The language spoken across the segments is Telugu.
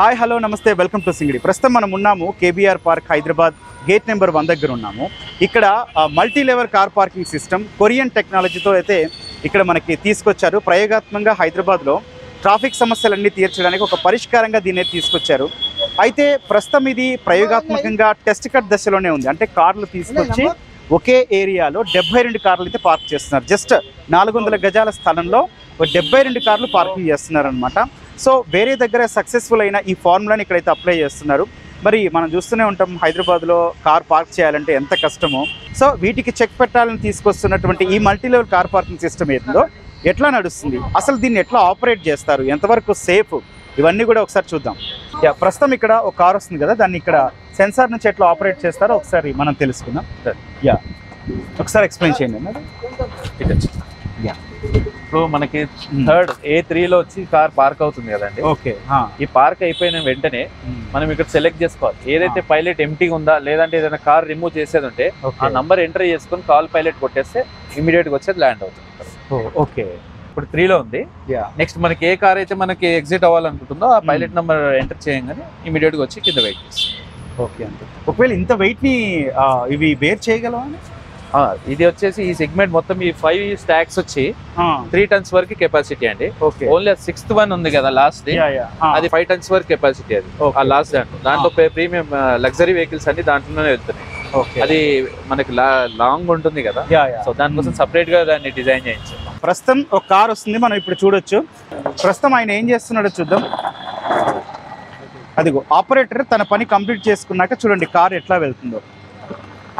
హాయ్ హలో నమస్తే వెల్కమ్ టు సింగిడి. ప్రస్తుతం మనం ఉన్నాము KBR park Hyderabad gate number 1 దగ్గర ఉన్నాము. ఇక్కడ multi level car parking system Korean టెక్నాలజీతో అయితే ఇక్కడ మనకి తీసుకొచ్చారు. ప్రయోగాత్మకంగా హైదరాబాద్లో ట్రాఫిక్ సమస్యలన్నీ తీర్చడానికి ఒక పరిష్కారంగా దీన్ని తీసుకొచ్చారు. అయితే ప్రస్తుతం ఇది ప్రయోగాత్మకంగా టెస్ట్ కట్ దశలోనే ఉంది. అంటే కార్లు తీసుకొచ్చి ఒకే ఏరియాలో 72 కార్లు అయితే పార్క్ చేస్తున్నారు. జస్ట్ 400 గజాల స్థలంలో 72 కార్లు పార్కింగ్ చేస్తున్నారు అనమాట. సో వేరే దగ్గర సక్సెస్ఫుల్ అయిన ఈ ఫార్ములాని ఇక్కడైతే అప్లై చేస్తున్నారు. మరి మనం చూస్తూనే ఉంటాం హైదరాబాద్లో కార్ పార్క్ చేయాలంటే ఎంత కష్టమో. సో వీటికి చెక్ పెట్టాలని తీసుకొస్తున్నటువంటి ఈ multi level car parking system ఏందో, ఎట్లా నడుస్తుంది, అసలు దీన్ని ఎట్లా ఆపరేట్ చేస్తారు, ఎంతవరకు సేఫ్, ఇవన్నీ కూడా ఒకసారి చూద్దాం. ప్రస్తుతం ఇక్కడ ఒక కార్ వస్తుంది కదా, దాన్ని ఇక్కడ సెన్సార్ నుంచి ఎట్లా ఆపరేట్ చేస్తారో ఒకసారి మనం తెలుసుకుందాం. ఒకసారి ఎక్స్ప్లెయిన్ చేయండి. ఇప్పుడు మనకి థర్డ్ A3లో వచ్చి కార్ పార్క్ అవుతుంది కదండి. ఓకే, ఈ పార్క్ అయిపోయిన వెంటనే మనం ఇక్కడ సెలెక్ట్ చేసుకోవాలి. ఏదైతే పైలట్ ఎంటీగా ఉందా లేదంటే ఏదైనా కార్ రిమూవ్ చేసేది ఉంటే ఆ నంబర్ ఎంటర్ చేసుకుని కాల్ పైలట్ కొట్టేస్తే ఇమీడియట్ గా వచ్చేది ల్యాండ్ అవుతుంది. ఓకే, ఇప్పుడు 3లో ఉంది. నెక్స్ట్ మనకి ఏ కార్ అయితే మనకి ఎగ్జిట్ అవ్వాలనుకుంటుందో ఆ పైలట్ నంబర్ ఎంటర్ చేయగానే ఇమీడియట్ గా వచ్చి కింద వెయిట్ చేస్తుంది. ఓకే అండి. ఒకవేళ ఇంత వెయిట్ ని ఇవి బేర్ చేయగలవా? ఇది వచ్చేసి ఈ సెగ్మెంట్ మొత్తం ఈ 5 స్టాక్స్ వచ్చి 3 టన్స్ వరకు కెపాసిటీ అండి. ఓన్లీ 6th వన్ ఉంది కదా లాస్ట్, అది 5 టన్స్ వరకు కెపాసిటీ. అది ఆ లాస్ట్ దాంట్లో ప్రీమియం లగ్జరీ వెహికల్స్ అన్ని దాంట్లోనే వెళ్తున్నాయి. అది మనకి లాంగ్ ఉంటుంది కదా, సో దానికోసం సపరేట్ గా దాన్ని డిజైన్ చేయించాం. ప్రస్తుతం ఒక కార్ వస్తుంది, మనం ఇప్పుడు చూడొచ్చు. ప్రస్తుతం ఆయన ఏం చేస్తున్నాడో చూద్దాం. అదిగో ఆపరేటర్ తన పని కంప్లీట్ చేసుకున్నాక చూడండి కార్ ఎట్లా వెళ్తుందో.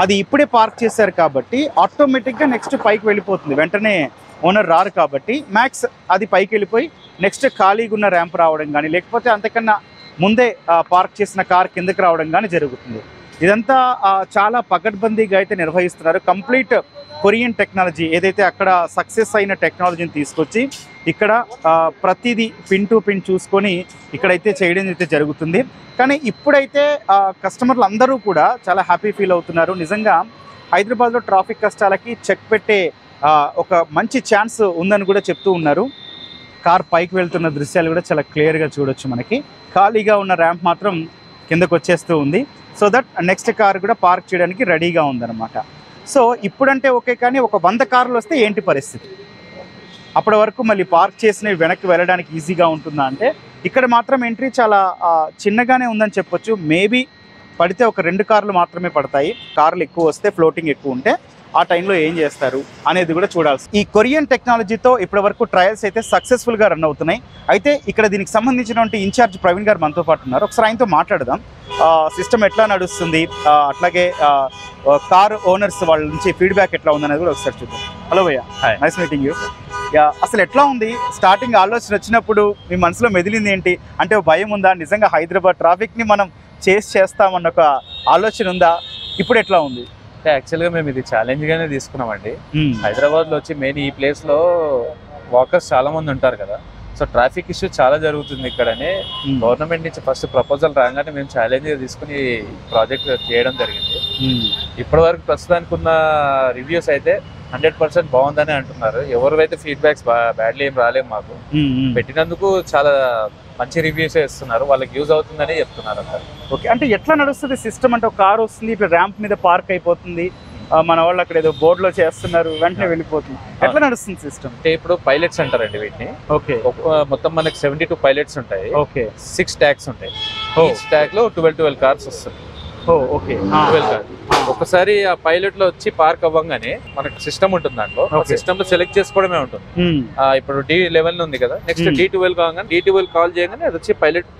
అది ఇప్పుడే పార్క్ చేశారు కాబట్టి ఆటోమేటిక్గా నెక్స్ట్ పైకి వెళ్ళిపోతుంది. వెంటనే ఓనర్ రారు కాబట్టి మ్యాక్స్ అది పైకి వెళ్ళిపోయి నెక్స్ట్ ఖాళీగా ఉన్న ర్యాంప్ రావడం కానీ, లేకపోతే అంతకన్నా ముందే పార్క్ చేసిన కార్ కిందకి రావడం కానీ జరుగుతుంది. ఇదంతా చాలా పకడ్బందీగా అయితే నిర్వహిస్తున్నారు. కంప్లీట్ కొరియన్ టెక్నాలజీ ఏదైతే అక్కడ సక్సెస్ అయిన టెక్నాలజీని తీసుకొచ్చి ఇక్కడ ప్రతిదీ పిన్ టు పిన్ చూసుకొని ఇక్కడైతే చేయడం అయితే జరుగుతుంది. కానీ ఇప్పుడైతే కస్టమర్లు అందరూ కూడా చాలా హ్యాపీ ఫీల్ అవుతున్నారు. నిజంగా హైదరాబాద్లో ట్రాఫిక్ కష్టాలకి చెక్ పెట్టే ఒక మంచి ఛాన్స్ ఉందని కూడా చెప్తూ ఉన్నారు. కార్ పైకి వెళ్తున్న దృశ్యాలు కూడా చాలా క్లియర్గా చూడొచ్చు. మనకి ఖాళీగా ఉన్న ర్యాంప్ మాత్రం కిందకు వచ్చేస్తూ ఉంది. సో దట్ నెక్స్ట్ కార్ కూడా పార్క్ చేయడానికి రెడీగా ఉందన్నమాట. సో ఇప్పుడంటే ఓకే, కానీ ఒక 100 కార్లు వస్తే ఏంటి పరిస్థితి? అప్పటి వరకు మళ్ళీ పార్క్ చేసినవి వెనక్కి వెళ్ళడానికి ఈజీగా ఉంటుందా అంటే ఇక్కడ మాత్రం ఎంట్రీ చాలా చిన్నగానే ఉందని చెప్పొచ్చు. మేబీ పడితే ఒక 2 కార్లు మాత్రమే పడతాయి. కార్లు ఎక్కువ వస్తే, ఫ్లోటింగ్ ఎక్కువ ఉంటే ఆ టైంలో ఏం చేస్తారు అనేది కూడా చూడాల్సి. ఈ కొరియన్ టెక్నాలజీతో ఇప్పటి వరకు ట్రయల్స్ అయితే సక్సెస్ఫుల్గా రన్ అవుతున్నాయి. అయితే ఇక్కడ దీనికి సంబంధించినటువంటి ఇన్ఛార్జ్ ప్రవీణ్ గారు మనతో పాటు ఉన్నారు. ఒకసారి ఆయనతో మాట్లాడదాం. సిస్టమ్ ఎట్లా నడుస్తుంది, అట్లాగే కార్ ఓనర్స్ వాళ్ళ నుంచి ఫీడ్బ్యాక్ ఎట్లా ఉందనేది కూడా ఒకసారి చూద్దాం. హలో భయ్యా, నైస్ మీటింగ్ యూ. అసలు ఎట్లా ఉంది? స్టార్టింగ్ ఆలోచన వచ్చినప్పుడు మీ మనసులో మెదిలింది ఏంటి? అంటే భయం ఉందా? నిజంగా హైదరాబాద్ ట్రాఫిక్ని మనం చేస్తామన్న ఒక ఆలోచన ఉందా? ఇప్పుడు ఎట్లా ఉంది? అంటే యాక్చువల్గా మేము ఇది ఛాలెంజ్ గానే తీసుకున్నామండి. హైదరాబాద్లో వచ్చి మెయిన్ ఈ ప్లేస్లో వాకర్స్ చాలా మంది ఉంటారు కదా, సో ట్రాఫిక్ ఇష్యూ చాలా జరుగుతుంది ఇక్కడనే. గవర్నమెంట్ నుంచి ఫస్ట్ ప్రపోజల్ రాగానే మేము ఛాలెంజ్ తీసుకుని ప్రాజెక్ట్ చేయడం జరిగింది. ఇప్పటి వరకు ప్రస్తుతానికి ఉన్న రివ్యూస్ అయితే 100% బాగుందని అంటున్నారు. ఎవరైతే ఫీడ్బ్యాక్స్ బ్యాడ్లీ ఏం రాలేము. మాకు పెట్టినందుకు చాలా మంచి రివ్యూస్ ఇస్తున్నారు, వాళ్ళకి యూజ్ అవుతుందని చెప్తున్నారు అందరు. ఓకే, అంటే ఎట్లా నడుస్తుంది సిస్టమ్? అంటే ఒక కార్ వస్తుంది, ఇప్పుడు ర్యాంప్ మీద పార్క్ అయిపోతుంది, మన వాళ్ళు అక్కడ ఏదో బోర్డులో చేస్తున్నారు, వెంటనే వెళ్ళిపోతుంది. ఎట్లా నడుస్తుంది సిస్టమ్? అంటే ఇప్పుడు పైలట్స్ అంటారండి వీటిని. ఓకే, మొత్తం మనకి 72 పైలట్స్ ఉంటాయి. ఓకే, 6 స్టాక్స్ ఉంటాయి. ఈ స్టాక్ లో 12 కార్స్ వస్తుంది. ఓకే, 12 కార్స్ ఒకసారి ఆ పైలట్ లో వచ్చి పార్క్ అవ్వగానే మనకి సిస్టమ్ ఉంటుంది. దాంట్లో సిస్టమ్ లో సెలెక్ట్ చేసుకోవడమే ఉంటుంది. ఇప్పుడు D11 ఉంది కదా, నెక్స్ట్ D12 కాగానే D12 కాల్ చేయగానే అది వచ్చి పైలట్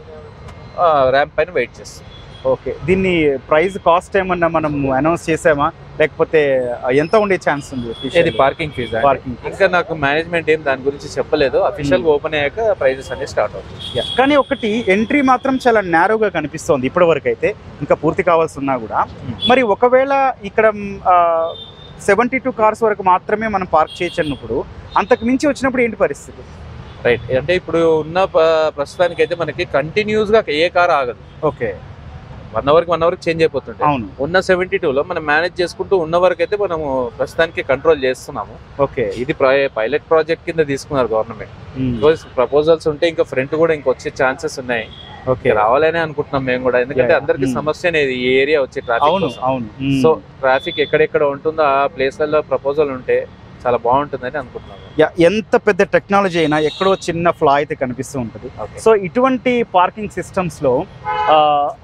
ర్యాంప్ పైన వెయిట్ చేస్తుంది. ఓకే, దీన్ని ప్రైస్ కాస్ట్ ఏమన్నా మనం అనౌన్స్ చేసామా, లేకపోతే ఎంత ఉండే ఛాన్స్ ఉంది? ఇది పార్కింగ్ ఫీజ్. ఇంకా నాకు మేనేజ్మెంట్ ఏం దాని గురించి చెప్పలేదు. అఫీషియల్ గా ఓపెన్ అయ్యాక ప్రైజెస్ అన్ని స్టార్ట్ అవుతుంది. కానీ ఒకటి ఎంట్రీ మాత్రం చాలా నేరోగా కనిపిస్తోంది ఇప్పటి వరకు అయితే, ఇంకా పూర్తి కావాల్సి ఉన్నా కూడా. మరి ఒకవేళ ఇక్కడ 72 కార్స్ వరకు మాత్రమే మనం పార్క్ చేయొచ్చు అన్నప్పుడు, అంతకు మించి వచ్చినప్పుడు ఏంటి పరిస్థితి? రైట్, అంటే ఇప్పుడు ఉన్న ప్రస్తుతానికి అయితే మనకి కంటిన్యూస్ గా ఏ కార్ ఆగదు. ఓకే, 1 అవర్ చేంజ్ అయిపోతుంది. ఉన్న 72లో మనం మేనేజ్ చేసుకుంటూ ఉన్న వరకు అయితే మనము ప్రస్తుతానికి కంట్రోల్ చేస్తున్నాము. ఓకే, ఇది పైలట్ ప్రాజెక్ట్ కింద తీసుకున్నారు గవర్నమెంట్. ప్రపోజల్స్ ఉంటే ఇంకా ఫ్రంట్ కూడా ఇంకొచ్చే ఛాన్సెస్ ఉన్నాయి. ఓకే రావాలనే అనుకుంటున్నాం మేము కూడా, ఎందుకంటే అందరికి సమస్య అనేది ఈ ఏరియా వచ్చి అవును ట్రాఫిక్. అవును సో ట్రాఫిక్ ఎక్కడెక్కడ ఉంటుందో ఆ ప్లేస్లలో ప్రపోజల్ ఉంటే చాలా బాగుంటుందని అనుకుంటున్నాం. ఎంత పెద్ద టెక్నాలజీ అయినా ఎక్కడో చిన్న ఫ్లా అయితే కనిపిస్తూ ఉంటుంది. సో ఇటువంటి పార్కింగ్ సిస్టమ్స్ లో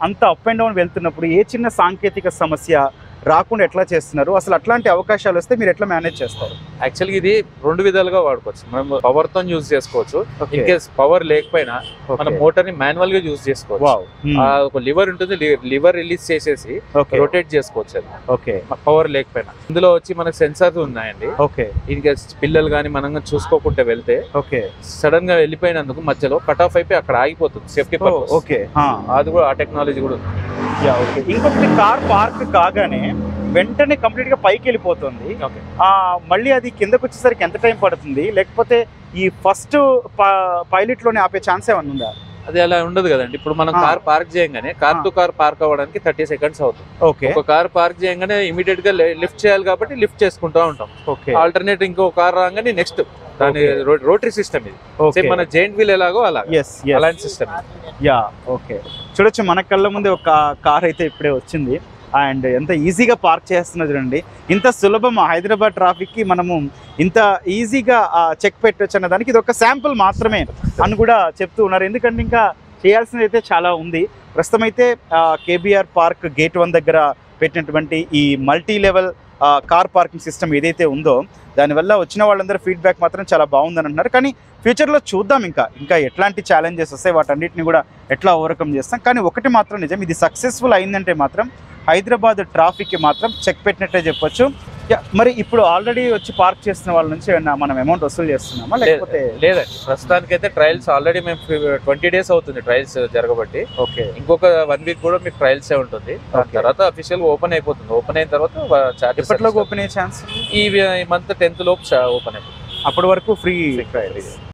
అంత అప్ అండ్ డౌన్ వెళ్తున్నప్పుడు ఏ చిన్న సాంకేతిక సమస్య రాకుండా ఎట్లా చేస్తున్నారు, అసలు అట్లాంటి అవకాశాలు వస్తే మీరు ఎట్లా మేనేజ్ చేస్తారు? యాక్చువల్గా ఇది 2 విధాలుగా వాడుకోవచ్చు. మనం పవర్ తో యూజ్ చేసుకోవచ్చు, ఇన్ కేస్ పవర్ లేకపోయినా మనం మోటార్ ని మాన్యువల్ గా యూజ్ చేసుకోవచ్చు. ఒక లివర్ ఉంటుంది, లివర్ రిలీజ్ చేసేసి రొటేట్ చేసుకోవచ్చు అది. ఓకే, పవర్ లేకపోయినా. ఇందులో వచ్చి మనకు సెన్సార్స్ ఉన్నాయండి. ఓకే, ఇన్ కేస్ పిల్లలు కానీ మనం చూసుకోకుండా వెళ్తే ఓకే సడన్ గా వెళ్ళిపోయినందుకు మధ్యలో కట్ ఆఫ్ అయిపోయి అక్కడ ఆగిపోతుంది సేఫ్టీ పర్పస్. ఓకే, అది కూడా ఆ టెక్నాలజీ కూడా ఉంది. ఇంకొకటి కార్ పార్క్ కాగానే వెంటనే కంప్లీట్ గా పైకి వెళ్ళిపోతుంది. మళ్ళీ అది కిందకు వచ్చేసరికి ఎంత టైం పడుతుంది, లేకపోతే ఈ ఫస్ట్ పైలట్ లోనే ఆపే ఛాన్స్ ఏమన్నా ఉందా? అది అలా ఉండదు కదండి. ఇప్పుడు మనం కార్ పార్క్ చేయగానే కార్ టు కార్ పార్క్ అవ్వడానికి 30 సెకండ్స్ అవుతుంది. ఓకే, ఒక కార్ పార్క్ చేయగానే ఇమీడియట్ గా లిఫ్ట్ చేయాలి కాబట్టి లిఫ్ట్ చేసుకుంటూ ఉంటాం. ఆల్టర్నేట్ ఇంకో కార్ రాగానే నెక్స్ట్ దాని రోటరీ సిస్టమ్ ఇది. సేమ్ మన జైంట్ వీల్ ఎలాగో అలా అలాంటి సిస్టమ్. Yeah, okay. చూడొచ్చు మన కళ్ళ ముందే ఒక కార్ అయితే ఇప్పుడే వచ్చింది అండ్ ఎంత ఈజీగా పార్క్ చేస్తున్నది చూడండి. ఇంత సులభం హైదరాబాద్ ట్రాఫిక్ కి మనము ఇంత ఈజీగా చెక్ పెట్టొచ్చు అన్న దానికి ఇది ఒక శాంపుల్ మాత్రమే అని కూడా చెప్తూ ఉన్నారు. ఎందుకంటే ఇంకా చేయాల్సింది అయితే చాలా ఉంది. ప్రస్తుతం అయితే కేబీఆర్ పార్క్ గేట్ 1 దగ్గర పెట్టినటువంటి ఈ multi level car parking system ఏదైతే ఉందో దానివల్ల వచ్చిన వాళ్ళందరూ ఫీడ్బ్యాక్ మాత్రం చాలా బాగుందని అంటున్నారు. కానీ ఫ్యూచర్లో చూద్దాం ఇంకా ఎట్లాంటి ఛాలెంజెస్ వస్తాయి, వాటన్నిటిని కూడా ఎట్లా ఓవర్కమ్ చేస్తాం. కానీ ఒకటి మాత్రం నిజం, ఇది సక్సెస్ఫుల్ అయిందంటే మాత్రం హైదరాబాద్ ట్రాఫిక్కి మాత్రం చెక్ పెట్టినట్టే చెప్పొచ్చు. మరి ఇప్పుడు ఆల్రెడీ వచ్చి పార్క్ చేస్తున్న వాళ్ళ నుంచి ఏమన్నా మనం అమౌంట్ వసూలు చేస్తున్నామా లేకపోతే? లేదండి, ప్రస్తుతానికైతే ట్రయల్స్ ఆల్రెడీ మేము 20 days అవుతుంది ట్రయల్స్ జరగబట్టి. ఓకే, ఇంకొక 1 week కూడా మీకు ట్రయల్స్ ఉంటుంది. తర్వాత అఫీషియల్ ఓపెన్ అయిపోతుంది. ఓపెన్ అయిన తర్వాత ఎప్పటిలోకి ఓపెన్ అయ్యే ఛాన్స్? ఈ మంత్ 10th లోపు ఓపెన్ అయిపోతుంది. అప్పటి వరకు ఫ్రీ ట్రయల్స్.